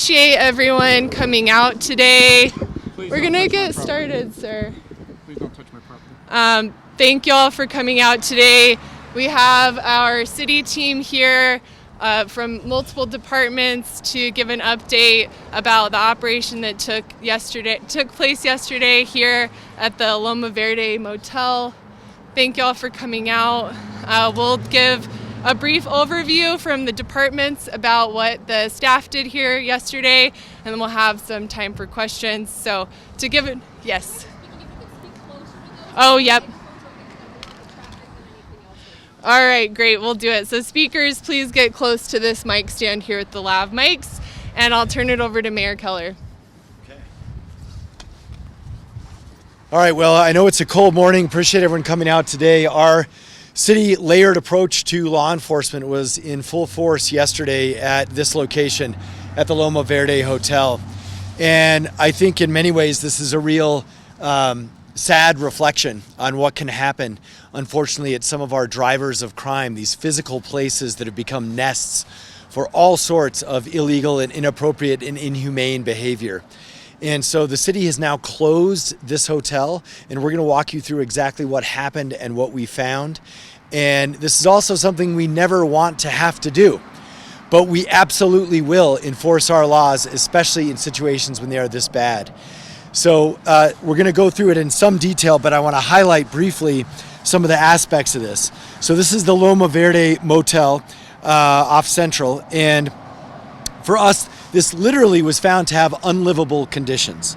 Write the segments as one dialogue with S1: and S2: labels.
S1: appreciate everyone coming out today.
S2: Please
S1: We're gonna get started, sir.
S2: Please don't touch my property.
S1: Thank you all for coming out today. We have our city team here from multiple departments to give an update about the operation that took place yesterday here at the Loma Verde Motel. Thank you all for coming out. We'll give a brief overview from the departments about what the staff did here yesterday, and then we'll have some time for questions. So to give it, yes. Oh, yep. All right, great, we'll do it. So speakers, please get close to this mic stand here with the lav mics, and I'll turn it over to Mayor Keller.
S3: Okay. All right, well, I know it's a cold morning. Appreciate everyone coming out today. Our city layered approach to law enforcement was in full force yesterday at this location at the Loma Verde Hotel. And I think in many ways this is a real sad reflection on what can happen, unfortunately, at some of our drivers of crime, these physical places that have become nests for all sorts of illegal and inappropriate and inhumane behavior. And so the city has now closed this hotel, and we're going to walk you through exactly what happened and what we found. And this is also something we never want to have to do, but we absolutely will enforce our laws, especially in situations when they are this bad. So we're going to go through it in some detail, but I want to highlight briefly some of the aspects of this. So this is the Loma Verde Motel off Central, and for us, this literally was found to have unlivable conditions.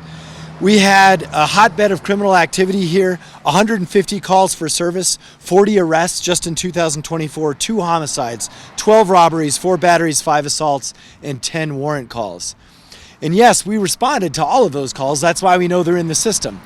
S3: We had a hotbed of criminal activity here, 150 calls for service, 40 arrests just in 2024, 2 homicides, 12 robberies, 4 batteries, 5 assaults, and 10 warrant calls. And yes, we responded to all of those calls. That's why we know they're in the system.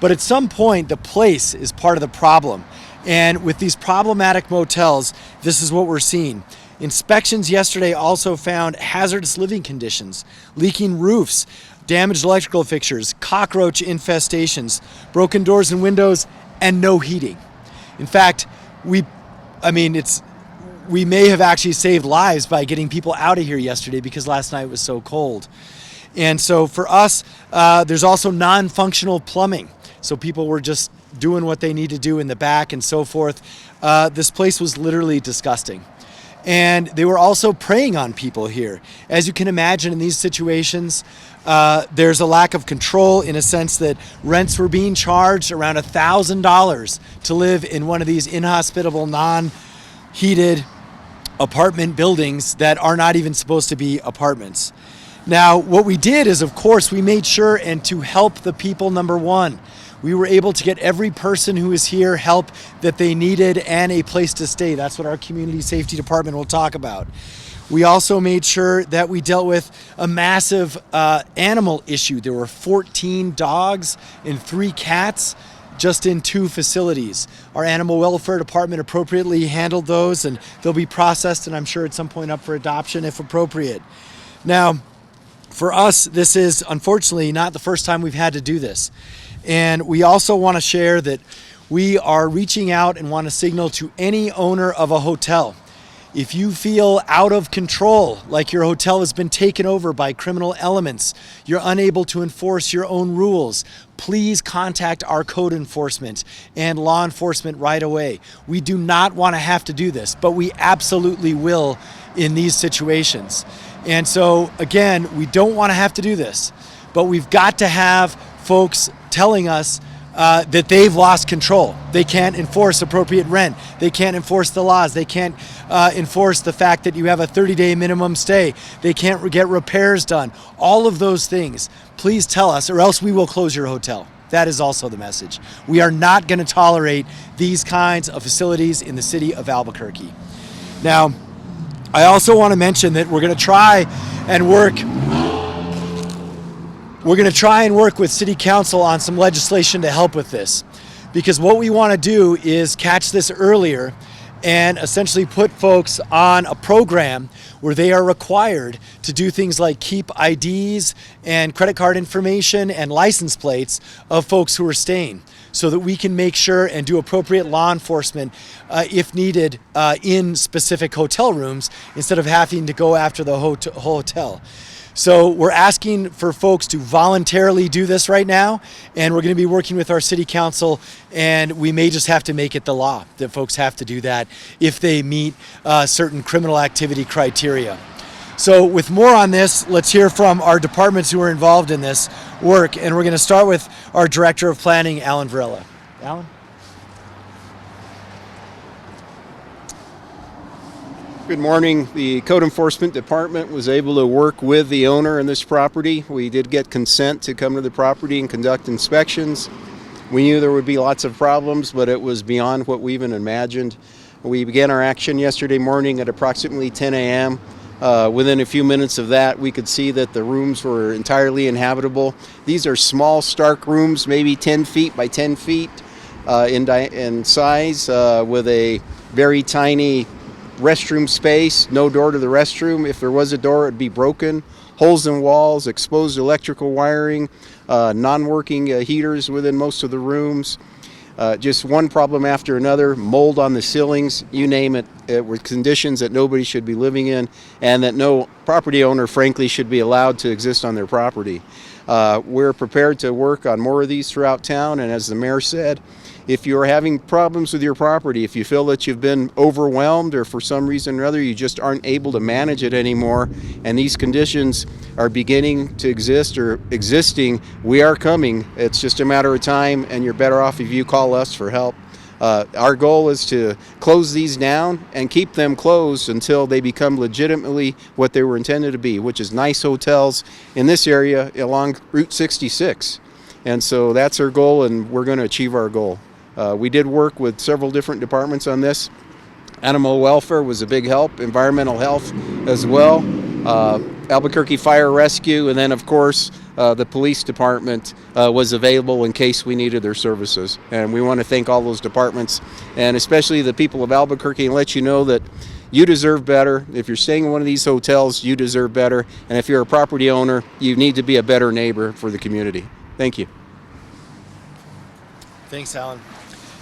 S3: But at some point, the place is part of the problem. And with these problematic motels, this is what we're seeing. Inspections yesterday also found hazardous living conditions, leaking roofs, damaged electrical fixtures, cockroach infestations, broken doors and windows, and no heating. In fact, we may have actually saved lives by getting people out of here yesterday because last night was so cold. And so for us, there's also non-functional plumbing. So people were just doing what they need to do in the back and so forth. This place was literally disgusting. And they were also preying on people here. As you can imagine, in these situations, there's a lack of control in a sense that rents were being charged around $1,000 to live in one of these inhospitable, non-heated apartment buildings that are not even supposed to be apartments. Now, what we did is, of course, we made sure and to help the people, number one. We were able to get every person who is here help that they needed and a place to stay. That's what our community safety department will talk about. We also made sure that we dealt with a massive animal issue. There were 14 dogs and 3 cats just in 2 facilities. Our animal welfare department appropriately handled those, and they'll be processed and I'm sure at some point up for adoption if appropriate. Now, for us, this is unfortunately not the first time we've had to do this. And we also want to share that we are reaching out and want to signal to any owner of a hotel. If you feel out of control, like your hotel has been taken over by criminal elements, you're unable to enforce your own rules, please contact our code enforcement and law enforcement right away. We do not want to have to do this, but we absolutely will in these situations. And so, again, we don't want to have to do this, but we've got to have folks telling us that they've lost control. They can't enforce appropriate rent. They can't enforce the laws. They can't enforce the fact that you have a 30-day minimum stay. They can't get repairs done. All of those things, please tell us, or else we will close your hotel. That is also the message. We are not going to tolerate these kinds of facilities in the city of Albuquerque. Now, I also want to mention that we're going to try and work with City Council on some legislation to help with this, because what we want to do is catch this earlier and essentially put folks on a program where they are required to do things like keep IDs and credit card information and license plates of folks who are staying, so that we can make sure and do appropriate law enforcement if needed in specific hotel rooms instead of having to go after the hotel. So we're asking for folks to voluntarily do this right now, and we're going to be working with our city council, and we may just have to make it the law that folks have to do that if they meet certain criminal activity criteria. So with more on this, let's hear from our departments who are involved in this work, and we're going to start with our Director of Planning, Alan Varela. Alan?
S4: Good morning. The Code Enforcement Department was able to work with the owner in this property. We did get consent to come to the property and conduct inspections. We knew there would be lots of problems, but it was beyond what we even imagined. We began our action yesterday morning at approximately 10 a.m. Within a few minutes of that, we could see that the rooms were entirely inhabitable. These are small, stark rooms, maybe 10 feet by 10 feet in size, with a very tiny restroom space, no door to the restroom. If there was a door, it'd be broken. Holes in walls, exposed electrical wiring, non-working heaters within most of the rooms. Just one problem after another, mold on the ceilings, you name it. It were conditions that nobody should be living in and that no property owner, frankly, should be allowed to exist on their property. We're prepared to work on more of these throughout town, and as the mayor said, if you're having problems with your property, if you feel that you've been overwhelmed or for some reason or other you just aren't able to manage it anymore and these conditions are beginning to exist or existing, we are coming. It's just a matter of time, and you're better off if you call us for help. Our goal is to close these down and keep them closed until they become legitimately what they were intended to be, which is nice hotels in this area along Route 66. And so that's our goal, and we're going to achieve our goal. We did work with several different departments on this. Animal welfare was a big help, environmental health as well, Albuquerque Fire Rescue, and then of course the police department was available in case we needed their services. And we want to thank all those departments, and especially the people of Albuquerque, and let you know that you deserve better. If you're staying in one of these hotels, you deserve better. And if you're a property owner, you need to be a better neighbor for the community. Thank you.
S3: Thanks, Alan.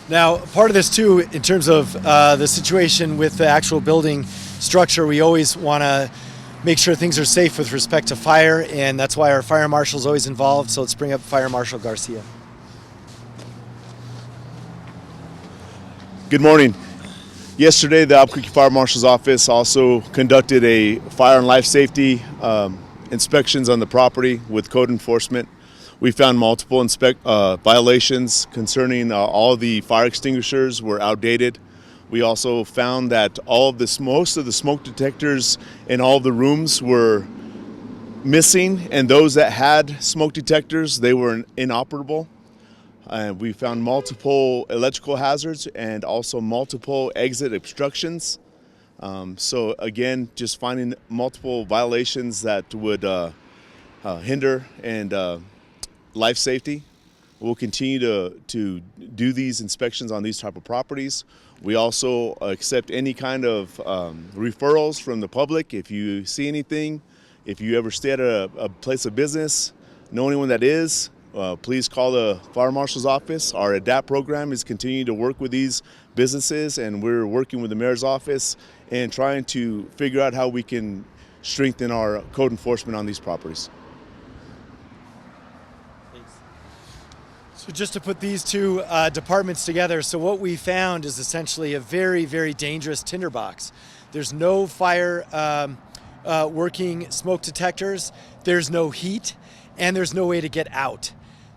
S3: Now, part of this too, in terms of the situation with the actual building structure, we always want to make sure things are safe with respect to fire, and that's why our fire marshal is always involved. So let's bring up Fire Marshal Garcia.
S5: Good morning. Yesterday, the Albuquerque Fire Marshal's Office also conducted a fire and life safety inspections on the property with code enforcement. We found multiple violations concerning all the fire extinguishers were outdated. We also found that most of the smoke detectors in all of the rooms were missing, and those that had smoke detectors, they were inoperable. We found multiple electrical hazards and also multiple exit obstructions. So again, just finding multiple violations that would hinder and life safety. We'll continue to do these inspections on these type of properties. We also accept any kind of referrals from the public. If you see anything, if you ever stay at a place of business, know anyone that is, please call the Fire Marshal's Office. Our ADAPT program is continuing to work with these businesses, and we're working with the Mayor's Office and trying to figure out how we can strengthen our code enforcement on these properties.
S3: So just to put these two departments together, so what we found is essentially a very, very dangerous tinderbox. There's no fire working smoke detectors, there's no heat, and there's no way to get out.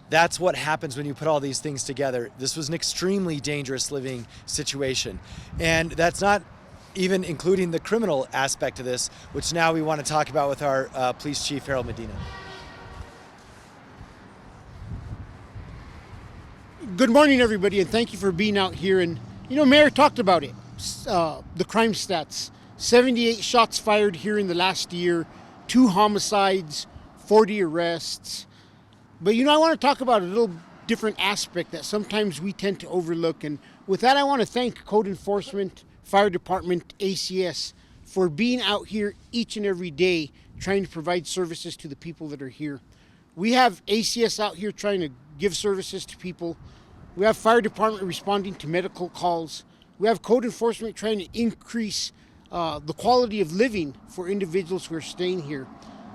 S3: That's what happens when you put all these things together. This was an extremely dangerous living situation. And that's not even including the criminal aspect of this, which now we want to talk about with our police chief, Harold Medina.
S2: Good morning, everybody, and thank you for being out here. And, Mayor talked about it, the crime stats. 78 shots fired here in the last year, 2 homicides, 40 arrests. But, I want to talk about a little different aspect that sometimes we tend to overlook. And with that, I want to thank Code Enforcement, Fire Department, ACS, for being out here each and every day trying to provide services to the people that are here. We have ACS out here trying to give services to people. We have Fire Department responding to medical calls. We have Code Enforcement trying to increase the quality of living for individuals who are staying here.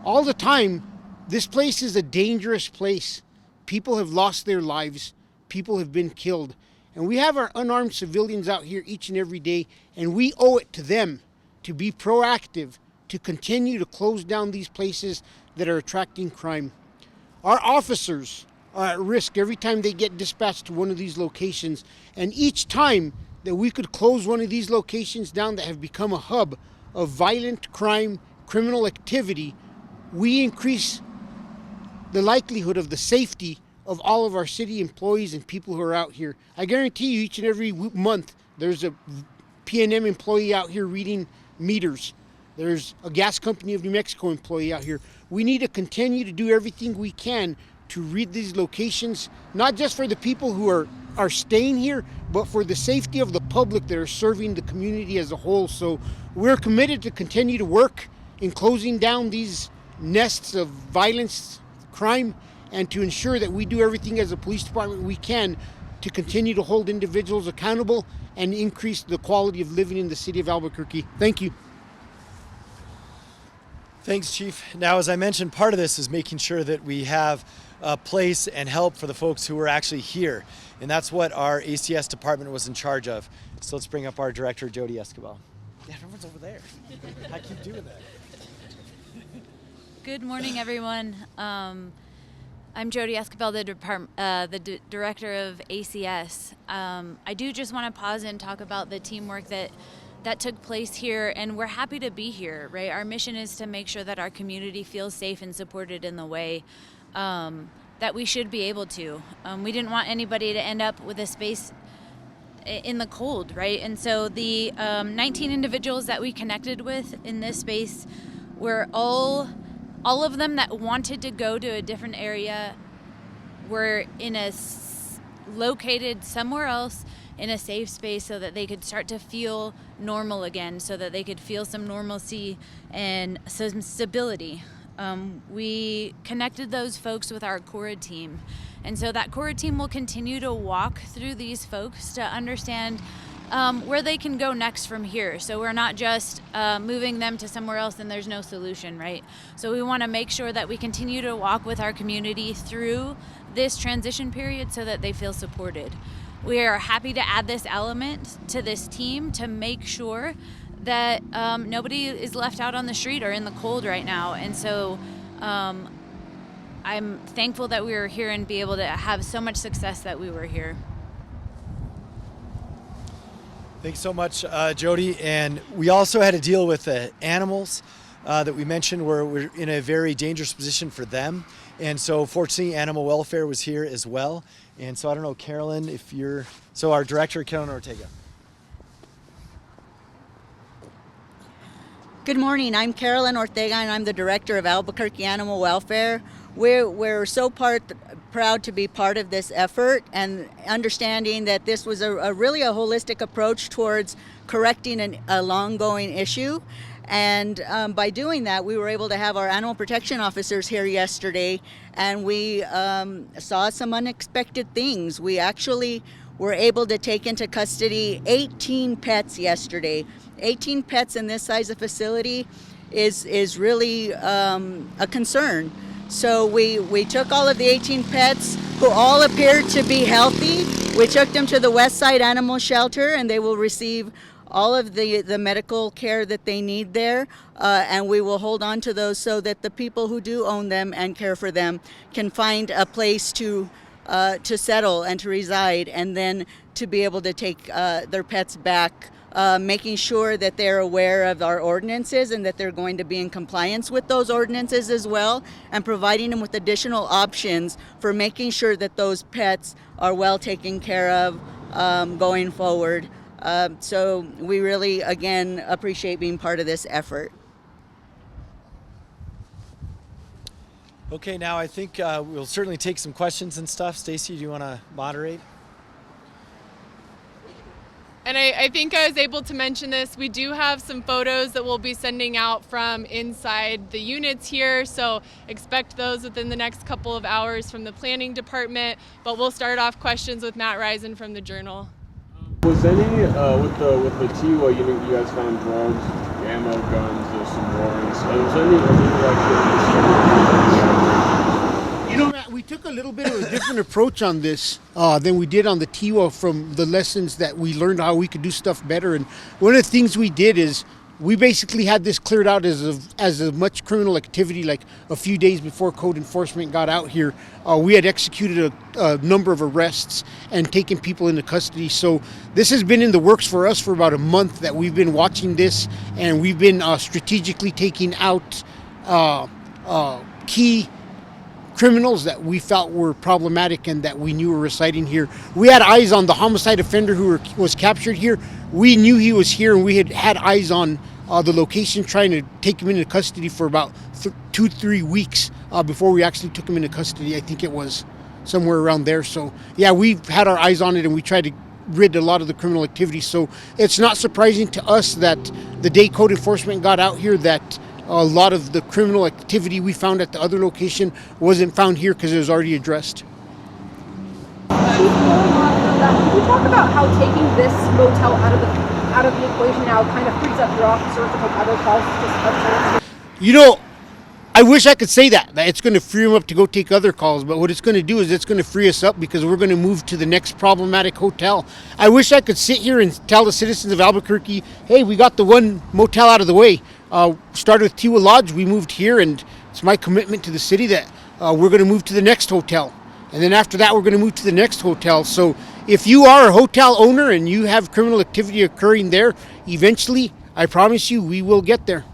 S2: all the time, this place is a dangerous place. People have lost their lives. People have been killed. And we have our unarmed civilians out here each and every day, and we owe it to them to be proactive, to continue to close down these places that are attracting crime. Our officers are at risk every time they get dispatched to one of these locations, and each time that we could close one of these locations down that have become a hub of violent crime, criminal activity, we increase the likelihood of the safety of all of our city employees and people who are out here. I guarantee you each and every month there's a P&M employee out here reading meters. There's a gas company of New Mexico employee out here. We need to continue to do everything we can to read these locations, not just for the people who are staying here, but for the safety of the public that are serving the community as a whole. So we're committed to continue to work in closing down these nests of violence, crime, and to ensure that we do everything as a police department we can to continue to hold individuals accountable and increase the quality of living in the city of Albuquerque. Thank you.
S3: Thanks, Chief. Now, as I mentioned, part of this is making sure that we have a place and help for the folks who are actually here. And that's what our ACS department was in charge of. So let's bring up our director, Jody Escobar. Yeah, everyone's over there. I keep doing that.
S6: Good morning, everyone. I'm Jody Escobar, the director of ACS. I do just want to pause and talk about the teamwork that took place here, and we're happy to be here, right? Our mission is to make sure that our community feels safe and supported in the way that we should be able to. We didn't want anybody to end up with a space in the cold, right? And so the 19 individuals that we connected with in this space were all of them that wanted to go to a different area were located somewhere else in a safe space so that they could start to feel normal again, so that they could feel some normalcy and some stability. We connected those folks with our CORA team. And so that CORA team will continue to walk through these folks to understand where they can go next from here. So we're not just moving them to somewhere else and there's no solution, right? So we want to make sure that we continue to walk with our community through this transition period so that they feel supported. We are happy to add this element to this team to make sure that nobody is left out on the street or in the cold right now. And so I'm thankful that we were here and be able to have so much success that we were here.
S3: Thanks so much, Jody. And we also had to deal with the animals that we mentioned we're in a very dangerous position for them. And so fortunately, animal welfare was here as well. And so I don't know, Carolyn, so our director, Carolyn Ortega.
S7: Good morning, I'm Carolyn Ortega and I'm the director of Albuquerque Animal Welfare. We're so proud to be part of this effort and understanding that this was a really holistic approach towards correcting a long-going issue. And by doing that, we were able to have our animal protection officers here yesterday, and we saw some unexpected things. We actually were able to take into custody 18 pets yesterday. 18 pets in this size of facility is really a concern. So we took all of the 18 pets who all appeared to be healthy. We took them to the West Side Animal Shelter, and they will receive all of the medical care that they need there, and we will hold on to those so that the people who do own them and care for them can find a place to settle and to reside, and then to be able to take their pets back, making sure that they're aware of our ordinances and that they're going to be in compliance with those ordinances as well, and providing them with additional options for making sure that those pets are well taken care of going forward. So we really, again, appreciate being part of this effort.
S3: Okay, now I think we'll certainly take some questions and stuff. Stacy, do you want to moderate?
S1: And I think I was able to mention this. We do have some photos that we'll be sending out from inside the units here, so expect those within the next couple of hours from the planning department. But we'll start off questions with Matt Risen from the Journal.
S8: Was any with the Chihuahua unit you guys found drugs ammo, guns, there's some warrants. Is there any illegal activity?
S2: You know, Matt, we took a little bit of a different approach on this than we did on the TIWA from the lessons that we learned how we could do stuff better. And one of the things we did is we basically had this cleared out as much criminal activity. Like a few days before code enforcement got out here, we had executed a number of arrests and taken people into custody. So this has been in the works for us for about a month that we've been watching this, and we've been strategically taking out key criminals that we felt were problematic and that we knew were residing here. We had eyes on the homicide offender who was captured here. We knew he was here, and we had eyes on the location, trying to take him into custody for about 2-3 weeks before we actually took him into custody. I think it was somewhere around there. So yeah, we've had our eyes on it, and we tried to rid a lot of the criminal activity. So it's not surprising to us that the day code enforcement got out here that a lot of the criminal activity we found at the other location wasn't found here because it was already addressed.
S9: Can you talk about how taking this motel out of the equation now kind of frees up your officers to take other calls to just
S2: You know, I wish I could say that it's going to free them up to go take other calls, but what it's going to do is it's going to free us up because we're going to move to the next problematic hotel. I wish I could sit here and tell the citizens of Albuquerque, hey, we got the one motel out of the way. Started with Tiwa Lodge, we moved here, and it's my commitment to the city that we're going to move to the next hotel. And then after that, we're going to move to the next hotel. So if you are a hotel owner and you have criminal activity occurring there, eventually, I promise you, we will get there.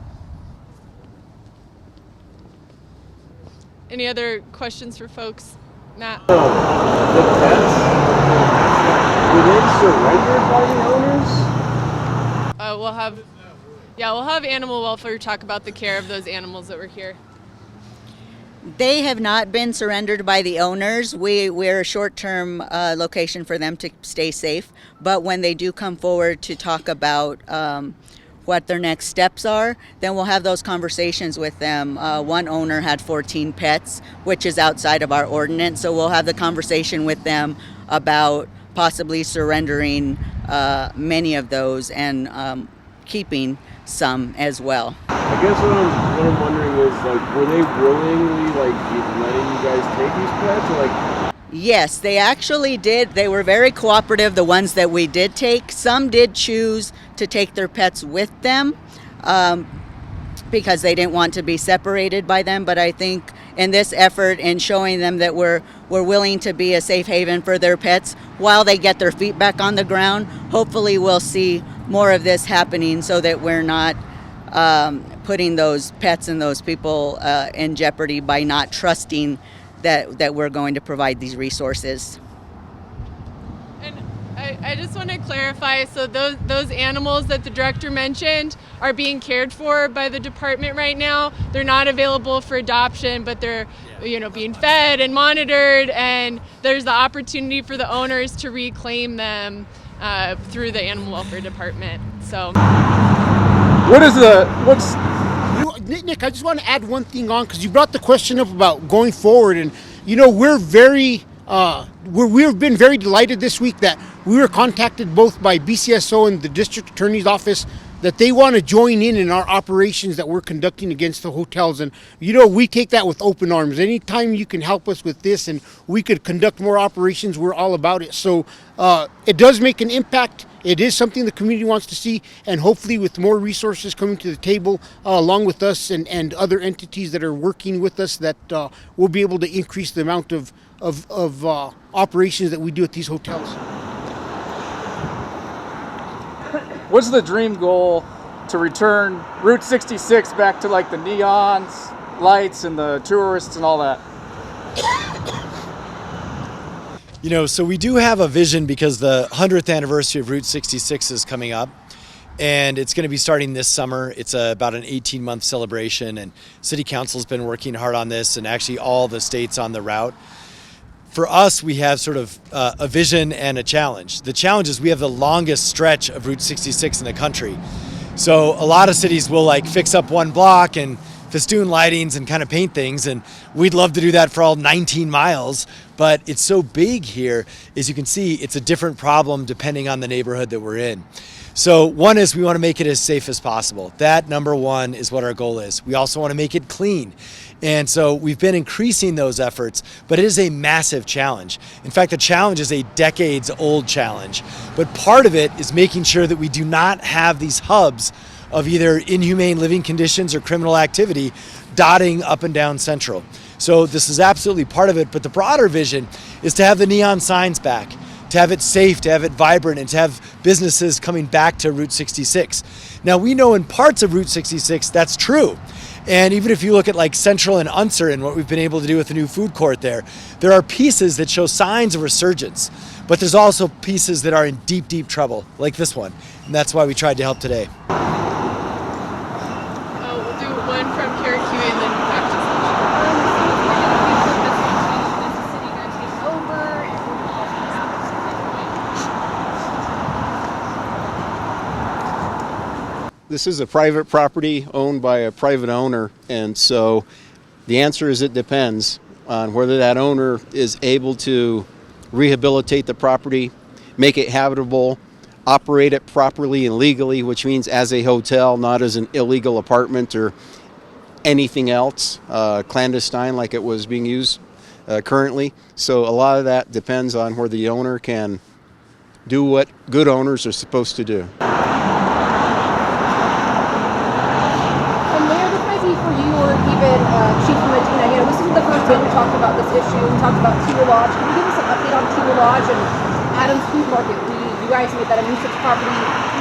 S1: Any other questions for folks? Matt?
S8: The pets, were they surrendered by the owners?
S1: We'll have animal welfare talk about the care of those animals that were here.
S7: They have not been surrendered by the owners. We're a short-term location for them to stay safe. But when they do come forward to talk about what their next steps are, then we'll have those conversations with them. One owner had 14 pets, which is outside of our ordinance. So we'll have the conversation with them about possibly surrendering many of those and keeping some as well.
S8: I guess what I'm wondering is, like, were they willingly, like, letting you guys take these pets, or like?
S7: Yes, they actually did. They were very cooperative, the ones that we did take. Some did choose to take their pets with them because they didn't want to be separated by them. But I think in this effort in showing them that we're willing to be a safe haven for their pets while they get their feet back on the ground, hopefully we'll see more of this happening so that we're not putting those pets and those people in jeopardy by not trusting that we're going to provide these resources.
S1: And I just want to clarify, so those animals that the director mentioned are being cared for by the department right now. They're not available for adoption, but they're being fed and monitored, and there's the opportunity for the owners to reclaim them through the animal welfare department. So
S2: Nick, I just want to add one thing on because you brought the question up about going forward, and we've been very delighted this week that we were contacted both by BCSO and the district attorney's office that they want to join in our operations that we're conducting against the hotels. And we take that with open arms. Anytime you can help us with this and we could conduct more operations, we're all about it. So it does make an impact. It is something the community wants to see, and hopefully with more resources coming to the table along with us and other entities that are working with us, that we'll be able to increase the amount of operations that we do at these hotels.
S10: What's the dream goal to return Route 66 back to like the neons, lights, and the tourists and all that?
S3: So we do have a vision because the 100th anniversary of Route 66 is coming up, and it's going to be starting this summer. It's about an 18-month celebration, and City Council's been working hard on this, and actually all the states on the route. For us, we have sort of a vision and a challenge. The challenge is we have the longest stretch of Route 66 in the country. So a lot of cities will like fix up one block and festoon lightings and kind of paint things, and we'd love to do that for all 19 miles, but it's so big here, as you can see, it's a different problem depending on the neighborhood that we're in. So one is we want to make it as safe as possible. That, number one, is what our goal is. We also want to make it clean. And so we've been increasing those efforts, but it is a massive challenge. In fact, the challenge is a decades-old challenge. But part of it is making sure that we do not have these hubs of either inhumane living conditions or criminal activity dotting up and down Central. So this is absolutely part of it, but the broader vision is to have the neon signs back, to have it safe, to have it vibrant, and to have businesses coming back to Route 66. Now, we know in parts of Route 66 that's true. And even if you look at like Central and Unser and what we've been able to do with the new food court there are pieces that show signs of resurgence, but there's also pieces that are in deep, deep trouble, like this one. And that's why we tried to help today.
S1: We'll do one from Cherokee and then back to
S4: This is a private property owned by a private owner, and so the answer is it depends on whether that owner is able to rehabilitate the property, make it habitable, operate it properly and legally, which means as a hotel, not as an illegal apartment or anything else, clandestine like it was being used currently. So a lot of that depends on where the owner can do what good owners are supposed to do.
S9: For you or even Chief Medina, this isn't the first time we talked about this issue. We talked about Tiwa Lodge. Can you give us an update on Tiwa Lodge and Adams Food Market? You guys made that a nuisance property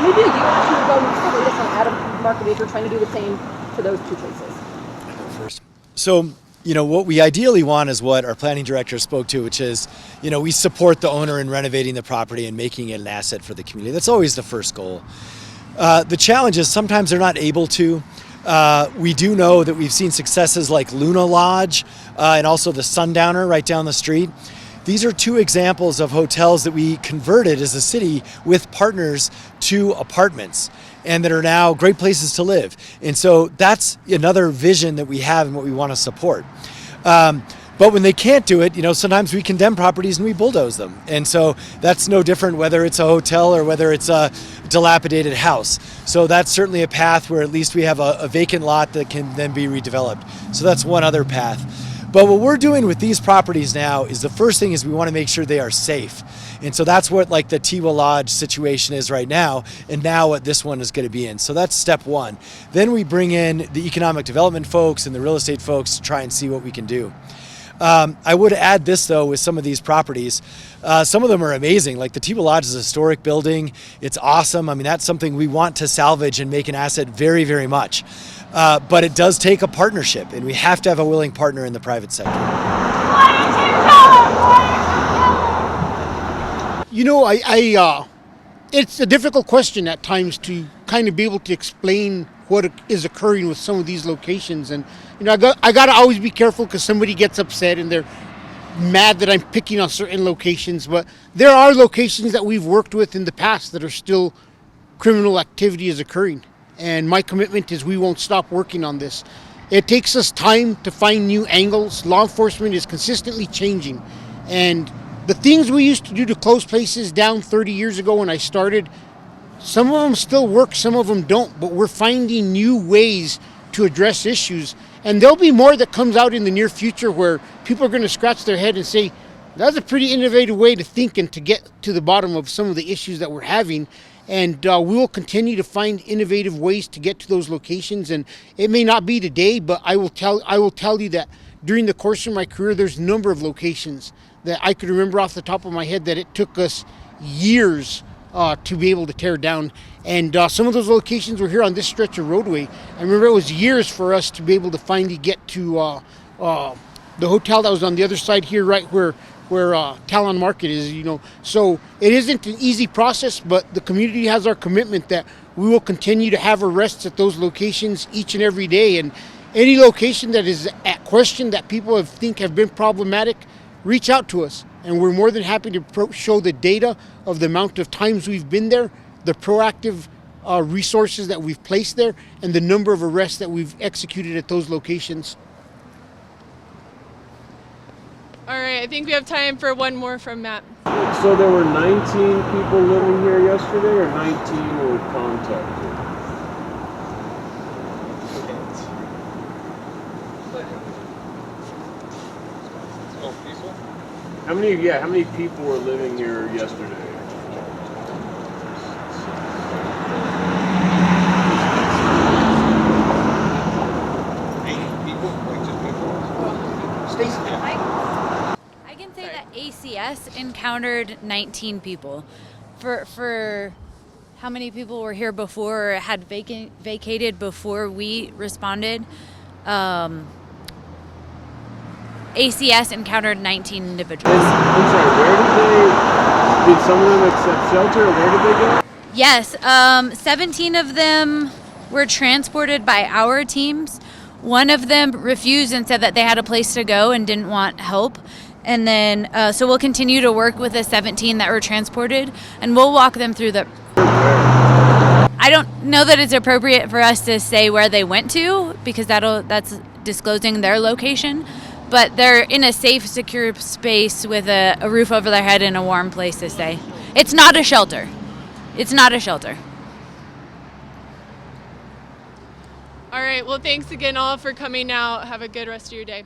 S9: maybe a year or two ago. What's the latest on Adams Food Market if you're trying to do the same to those two places?
S3: First. So, what we ideally want is what our planning director spoke to, which is, we support the owner in renovating the property and making it an asset for the community. That's always the first goal. The challenge is sometimes they're not able to. We do know that we've seen successes like Luna Lodge and also the Sundowner right down the street. These are two examples of hotels that we converted as a city with partners to apartments and that are now great places to live. And so that's another vision that we have and what we want to support. But when they can't do it, sometimes we condemn properties and we bulldoze them. And so that's no different whether it's a hotel or whether it's a dilapidated house. So that's certainly a path where at least we have a vacant lot that can then be redeveloped. So that's one other path. But what we're doing with these properties now is the first thing is we want to make sure they are safe. And so that's what like the Tiwa Lodge situation is right now, and now what this one is going to be in. So that's step one. Then we bring in the economic development folks and the real estate folks to try and see what we can do. I would add this, though, with some of these properties. Some of them are amazing. Like the Tiwa Lodge is a historic building. It's awesome. I mean, that's something we want to salvage and make an asset very, very much. But it does take a partnership, and we have to have a willing partner in the private sector.
S2: It's a difficult question at times to kind of be able to explain what is occurring with some of these locations. And, I got to always be careful because somebody gets upset and they're mad that I'm picking on certain locations. But there are locations that we've worked with in the past that are still criminal activity is occurring. And my commitment is we won't stop working on this. It takes us time to find new angles. Law enforcement is consistently changing. And the things we used to do to close places down 30 years ago when I started, some of them still work, some of them don't, but we're finding new ways to address issues. And there'll be more that comes out in the near future where people are going to scratch their head and say, that's a pretty innovative way to think and to get to the bottom of some of the issues that we're having. And we will continue to find innovative ways to get to those locations. And it may not be today, but I will tell you that during the course of my career, there's a number of locations that I could remember off the top of my head that it took us years to be able to tear down. And some of those locations were here on this stretch of roadway. I remember it was years for us to be able to finally get to the hotel that was on the other side here, right where Talon Market is, So it isn't an easy process, but the community has our commitment that we will continue to have arrests at those locations each and every day. And any location that is at question that people think have been problematic, reach out to us. And we're more than happy to show the data of the amount of times we've been there, the proactive resources that we've placed there, and the number of arrests that we've executed at those locations.
S1: All right, I think we have time for one more from Matt.
S8: So there were 19 people living here yesterday, or 19 were contacted? How many people were living here yesterday?
S6: I can say that ACS encountered 19 people. For how many people were here before or had vacated before we responded? ACS encountered 19 individuals.
S8: I'm sorry, did some of them accept shelter, or where did they go?
S6: Yes, 17 of them were transported by our teams. One of them refused and said that they had a place to go and didn't want help. And then, so we'll continue to work with the 17 that were transported, and we'll walk them through the... I don't know that it's appropriate for us to say where they went to, because that's disclosing their location. But they're in a safe, secure space with a roof over their head and a warm place to stay. It's not a shelter. It's not a shelter.
S1: All right, well, thanks again all for coming out. Have a good rest of your day.